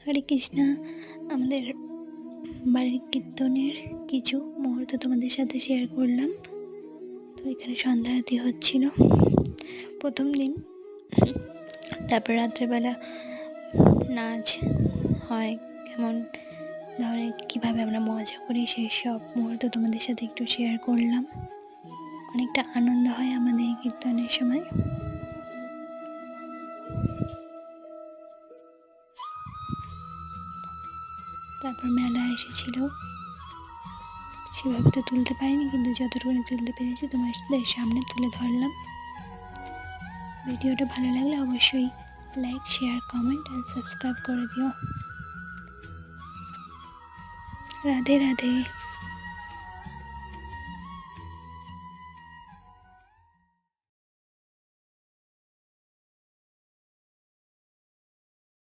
হরে কৃষ্ণা। আমাদের বাড়ির কীর্তনের কিছু মুহূর্ত তোমাদের সাথে শেয়ার করলাম। তো এখানে সন্ধ্যা আরতি হচ্ছিল প্রথম দিন, তারপর রাত্রেবেলা নাচ হয়, কেমন ধরনের কীভাবে আমরা মজা করি সেই সব মুহূর্ত তোমাদের সাথে একটু শেয়ার করলাম। অনেকটা আনন্দ হয় আমাদের এই কীর্তনের সময়। তারপর মেলা এসেছিল, সেভাবে তো তুলতে পারিনি, কিন্তু যতটুকু তুলতে পেরেছি তোমাদের সামনে তুলে ধরলাম। ভিডিওটা ভালো লাগলে অবশ্যই লাইক, শেয়ার, কমেন্ট আর সাবস্ক্রাইব করে দিও। রাধে রাধে।